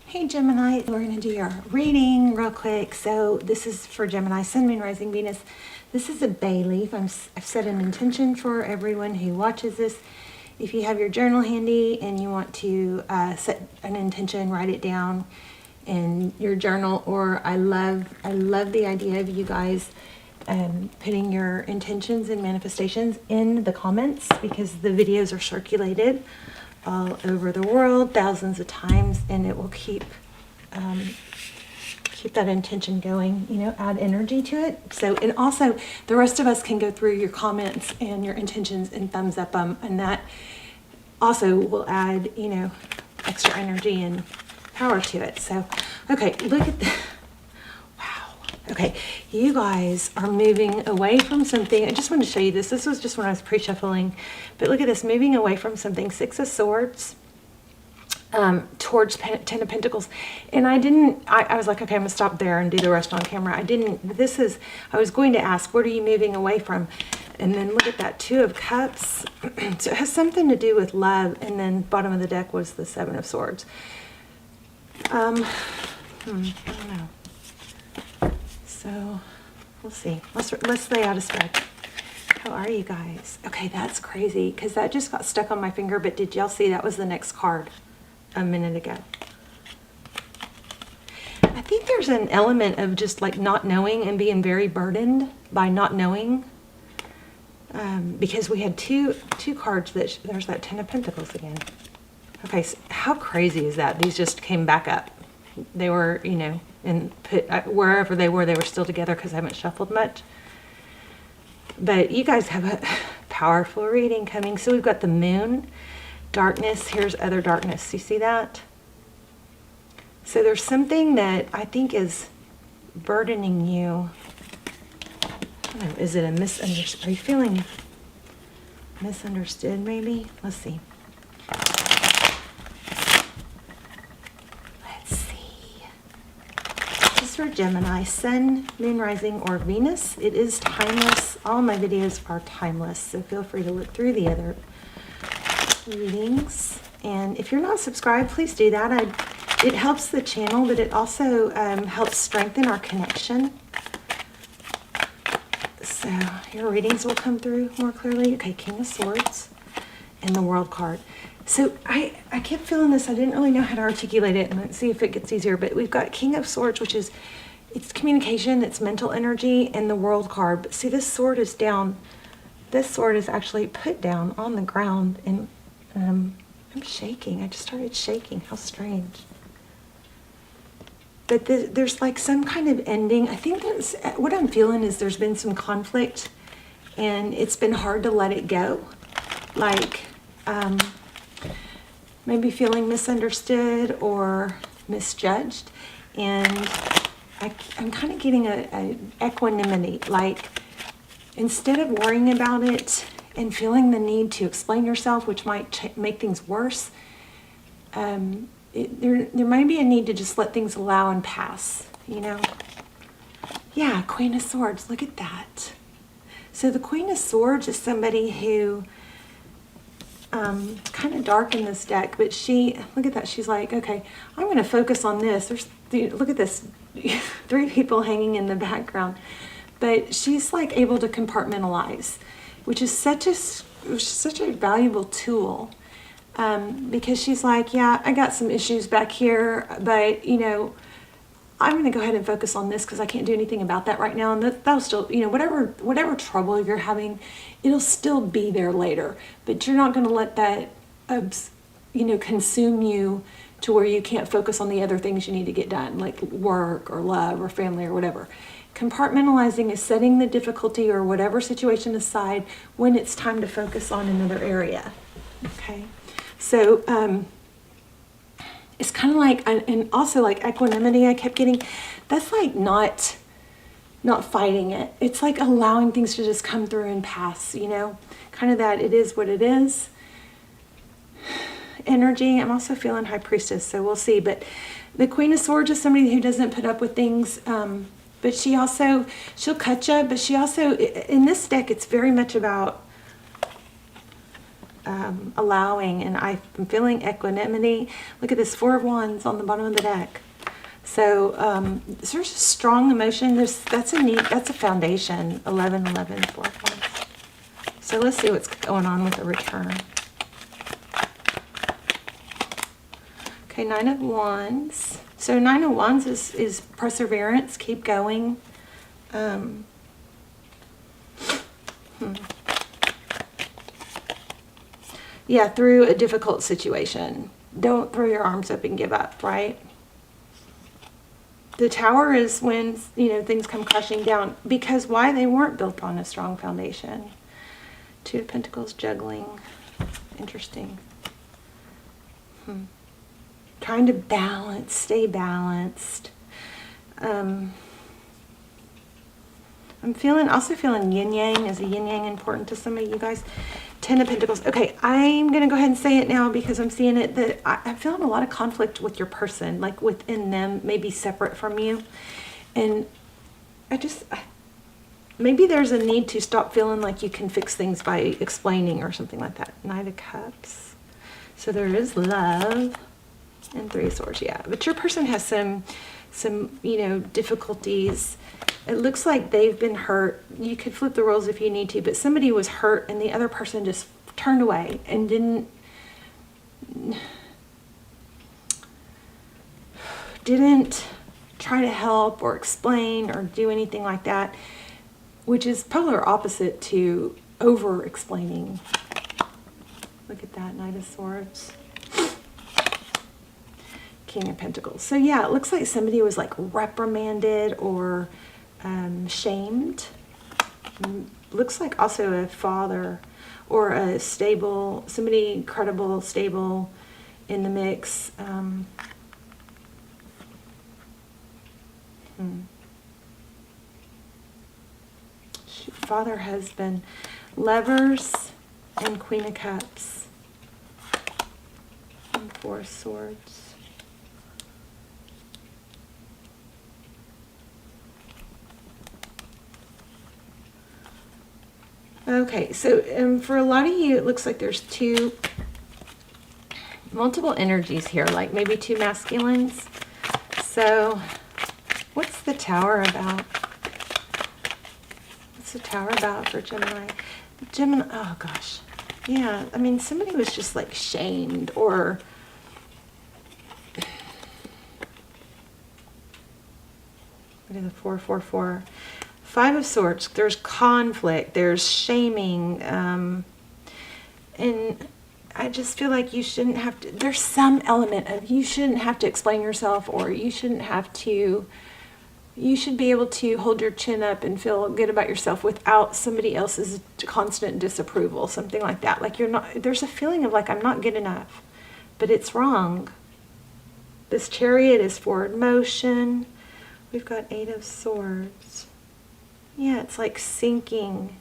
Hey Gemini, we're going to do your reading real quick. So this is for Gemini, Sun, Moon, Rising, Venus. This is a bay leaf. I've set an intention for everyone who watches this. If you have your journal handy and you want to set an intention, write it down in your journal. Or I love the idea of you guys putting your intentions and manifestations in the comments, because the videos are circulated all over the world thousands of times, and it will keep that intention going, add energy to it. So, and also the rest of us can go through your comments and your intentions and thumbs up them, and that also will add extra energy and power to it. So okay, look at the wow. Okay, you guys are moving away from something. I just want to show you this. This was just when I was pre-shuffling, but look at this, moving away from something. Six of Swords towards Ten of Pentacles. And I was like, okay, I'm gonna stop there and do the rest on camera. I was going to ask, what are you moving away from? And then look at that, Two of Cups. So it has something to do with love. And then bottom of the deck was the Seven of Swords. I don't know. So we'll see. Let's lay out a spread. How are you guys? Okay, that's crazy because that just got stuck on my finger. But did y'all see that was the next card a minute ago? I think there's an element of just like not knowing and being very burdened by not knowing. Because we had two cards that there's that Ten of Pentacles again. Okay, so how crazy is that? These just came back up. They were, and put wherever they were still together because I haven't shuffled much. But you guys have a powerful reading coming. So we've got the Moon, darkness. Here's other darkness. You see that? So there's something that I think is burdening you. I don't know, is it a misunderstood? Are you feeling misunderstood maybe? Let's see. For Gemini, Sun, Moon, Rising, or Venus. It is timeless. All my videos are timeless, so feel free to look through the other readings. And if you're not subscribed, please do that. It helps the channel, but it also helps strengthen our connection. So your readings will come through more clearly. Okay, King of Swords and the World card. So I kept feeling this. I didn't really know how to articulate it, and let's see if it gets easier. But we've got King of Swords, which is, it's communication, it's mental energy, and the World card. But see, this sword is down. This sword is actually put down on the ground, and I'm shaking. I just started shaking. How strange. But there's like some kind of ending. I think that's what I'm feeling is there's been some conflict, and it's been hard to let it go. Like, maybe feeling misunderstood or misjudged, and I'm kind of getting a equanimity, like instead of worrying about it and feeling the need to explain yourself, which might make things worse, there might be a need to just let things allow and pass, Yeah, Queen of Swords, look at that. So the Queen of Swords is somebody who kind of dark in this deck, but look at that, she's like, okay, I'm going to focus on this. Look at this, 3 people hanging in the background, but she's like able to compartmentalize, which is such a valuable tool, because she's like, yeah, I got some issues back here, but I'm going to go ahead and focus on this because I can't do anything about that right now. And that'll still, whatever trouble you're having, it'll still be there later. But you're not going to let that, consume you to where you can't focus on the other things you need to get done, like work or love or family or whatever. Compartmentalizing is setting the difficulty or whatever situation aside when it's time to focus on another area. Okay, so it's kind of like, and also like equanimity I kept getting, that's like not fighting it. It's like allowing things to just come through and pass, kind of that it is what it is energy. I'm also feeling High Priestess, so we'll see. But the Queen of Swords is somebody who doesn't put up with things, but she'll cut you, but she also, in this deck, it's very much about allowing, and I'm feeling equanimity. Look at this 4 of Wands on the bottom of the deck. So there's a strong emotion. That's a foundation. 11, 11, 4 of Wands. So let's see what's going on with the return. Okay, 9 of Wands. So 9 of Wands is perseverance. Keep going. Yeah, through a difficult situation. Don't throw your arms up and give up, right? The Tower is when, things come crashing down. Because why? They weren't built on a strong foundation. 2 of Pentacles, juggling. Interesting. Trying to balance, stay balanced. I'm also feeling yin yang. Is a yin yang important to some of you guys? 10 of Pentacles. Okay, I'm going to go ahead and say it now because I'm seeing it that I'm feeling a lot of conflict with your person, like within them, maybe separate from you. And maybe there's a need to stop feeling like you can fix things by explaining or something like that. 9 of Cups. So there is love. And 3 of Swords, yeah. But your person has some difficulties. It looks like they've been hurt. You could flip the roles if you need to, but somebody was hurt and the other person just turned away and didn't try to help or explain or do anything like that, which is polar opposite to over-explaining. Look at that, Knight of Swords. King of Pentacles. So yeah, it looks like somebody was like reprimanded or shamed. Looks like also a father or a stable, somebody credible, stable in the mix. Father, husband, Lovers, and Queen of Cups. And 4 of Swords. Okay, so for a lot of you, it looks like there's multiple energies here, like maybe 2 masculines. So what's the Tower about? What's the Tower about for Gemini? Gemini, oh gosh. Yeah, I mean, somebody was just like shamed or what is the 444? 5 of Swords, there's conflict, there's shaming, and I just feel like you shouldn't have to, there's some element of you shouldn't have to explain yourself, or you shouldn't have to, you should be able to hold your chin up and feel good about yourself without somebody else's constant disapproval, something like that. Like you're not, there's a feeling of like, I'm not good enough, but it's wrong. This Chariot is forward motion. We've got 8 of Swords. Yeah, it's like sinking.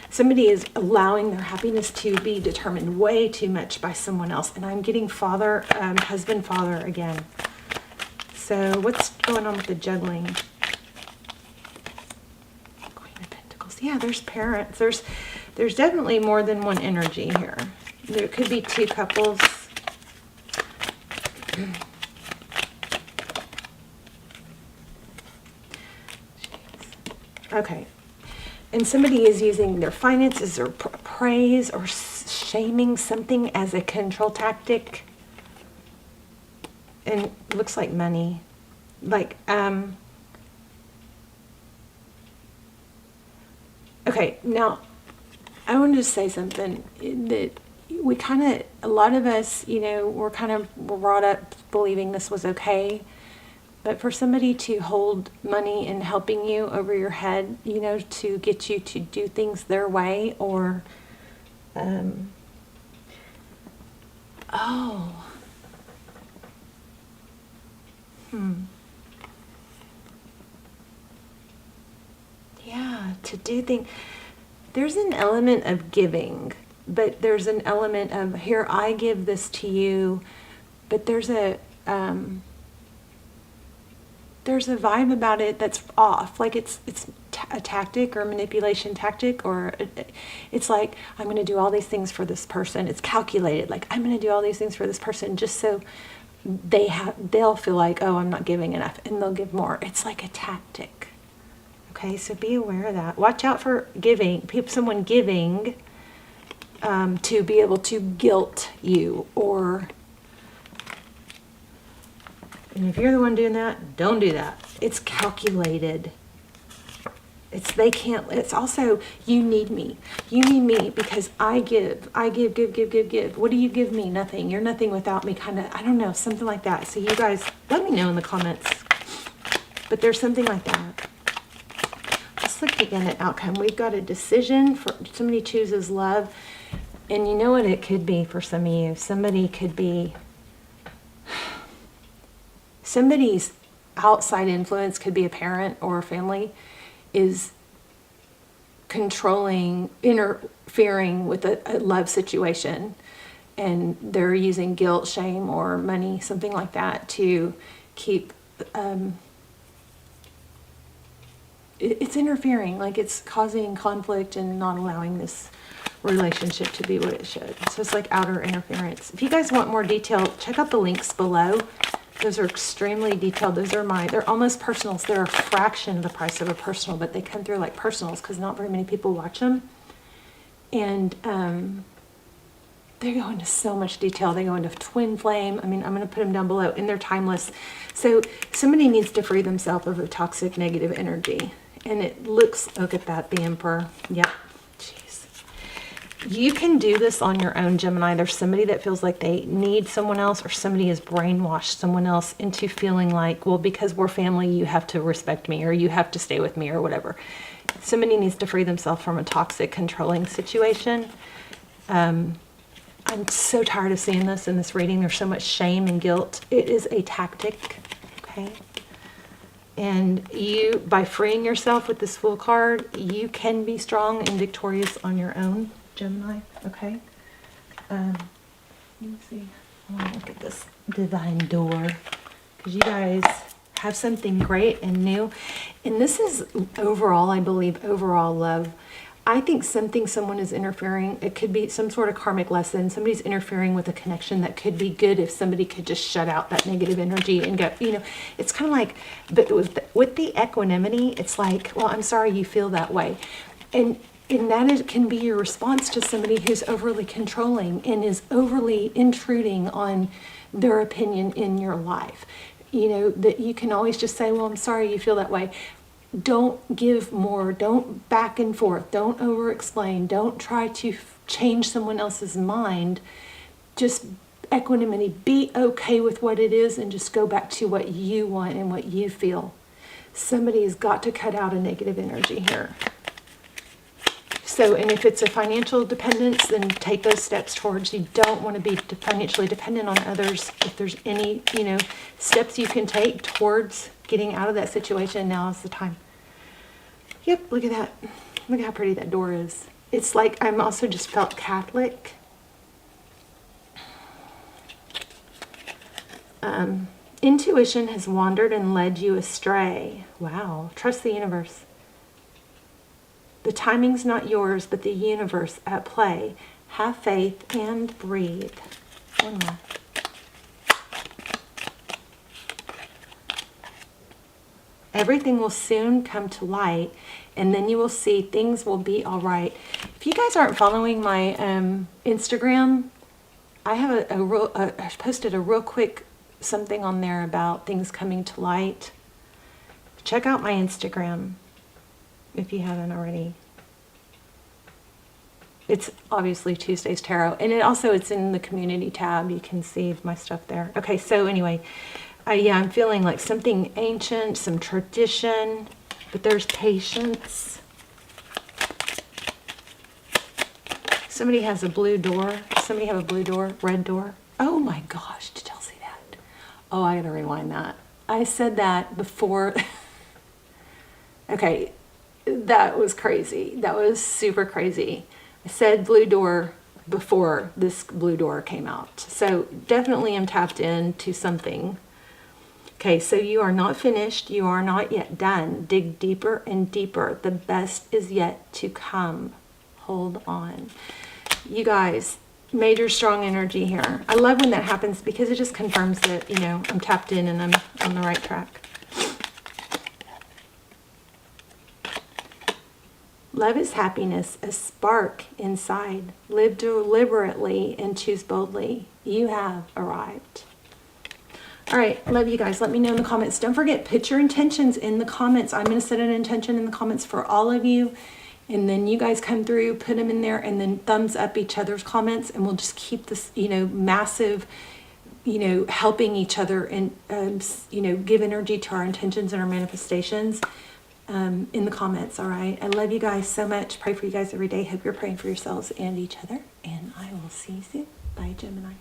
Somebody is allowing their happiness to be determined way too much by someone else. And I'm getting father, husband, father again. So what's going on with the juggling? Queen of Pentacles. Yeah, there's parents. There's definitely more than one energy here. There could be 2 couples. Okay, and somebody is using their finances or praise or shaming something as a control tactic, and it looks like money, like okay, now I wanted to say something that we kind of, a lot of us, we're kind of brought up believing this was okay. But for somebody to hold money and helping you over your head, to get you to do things their way, or, yeah, to do things. There's an element of giving, but there's an element of, here, I give this to you, but there's a vibe about it that's off. Like it's a tactic or a manipulation tactic, or it's like, I'm going to do all these things for this person. It's calculated. Like, I'm going to do all these things for this person just so they'll feel like, oh, I'm not giving enough, and they'll give more. It's like a tactic. Okay, so be aware of that. Watch out for someone giving to be able to guilt you, and if you're the one doing that, don't do that. It's calculated. It's also, you need me. You need me because I give. Give. What do you give me? Nothing. You're nothing without me, kind of, I don't know, something like that. So you guys, let me know in the comments. But there's something like that. Let's look again at outcome. We've got a decision. For somebody chooses love. And you know what it could be for some of you? Somebody's outside influence, could be a parent or a family, is controlling, interfering with a love situation. And they're using guilt, shame, or money, something like that, to keep... it's interfering, like it's causing conflict and not allowing this relationship to be what it should. So it's like outer interference. If you guys want more detail, check out the links below. Those are extremely detailed. They're almost personals. They're a fraction of the price of a personal, but they come through like personals because not very many people watch them. And they go into so much detail. They go into twin flame. I mean, I'm going to put them down below, and they're timeless. So somebody needs to free themselves of a toxic negative energy. And it looks, look at that, the Emperor. Yep. Jeez. You can do this on your own, Gemini. There's somebody that feels like they need someone else, or somebody has brainwashed someone else into feeling like, well, because we're family, you have to respect me, or you have to stay with me, or whatever. Somebody needs to free themselves from a toxic, controlling situation. I'm so tired of seeing this in this reading. There's so much shame and guilt. It is a tactic, okay? And you, by freeing yourself with this Fool card, you can be strong and victorious on your own, Gemini, okay? Let me see. I want to look at this divine door, because you guys have something great and new. And this is overall, I believe, overall love. I think someone is interfering. It could be some sort of karmic lesson. Somebody's interfering with a connection that could be good if somebody could just shut out that negative energy and go, it's kind of like, but with the equanimity, it's like, well, I'm sorry you feel that way. And that can be your response to somebody who's overly controlling and is overly intruding on their opinion in your life. That you can always just say, well, I'm sorry you feel that way. Don't give more. Don't back and forth. Don't over-explain. Don't try to change someone else's mind. Just equanimity. Be okay with what it is and just go back to what you want and what you feel. Somebody has got to cut out a negative energy here. So, and if it's a financial dependence, then take those steps towards. You don't want to be financially dependent on others. If there's any, steps you can take towards getting out of that situation, now is the time. Yep, look at that. Look how pretty that door is. It's like, I'm also just felt Catholic. Intuition has wandered and led you astray. Wow. Trust the universe. The timing's not yours, but the universe at play. Have faith and breathe. One more. Everything will soon come to light, and then you will see things will be all right. If you guys aren't following my Instagram, I have I posted a real quick something on there about things coming to light. Check out my Instagram if you haven't already. It's obviously Tuesday's Tarot, and it's in the community tab. You can see my stuff there. Okay, so anyway, I'm feeling like something ancient, some tradition, but there's patience. Somebody has a blue door. Somebody have a blue door, red door. Oh my gosh, did y'all see that? Oh, I gotta rewind that. I said that before. Okay, that was crazy. That was super crazy. I said blue door before this blue door came out. So definitely I'm tapped into something. Okay, so you are not finished. You are not yet done. Dig deeper and deeper. The best is yet to come. Hold on. You guys, major strong energy here. I love when that happens because it just confirms that, you know, I'm tapped in and I'm on the right track. Love is happiness, a spark inside. Live deliberately and choose boldly. You have arrived. All right, love you guys. Let me know in the comments. Don't forget, put your intentions in the comments. I'm going to set an intention in the comments for all of you. And then you guys come through, put them in there, and then thumbs up each other's comments. And we'll just keep this, you know, massive, you know, helping each other and, you know, give energy to our intentions and our manifestations in the comments. All right. I love you guys so much. Pray for you guys every day. Hope you're praying for yourselves and each other. And I will see you soon. Bye, Gemini.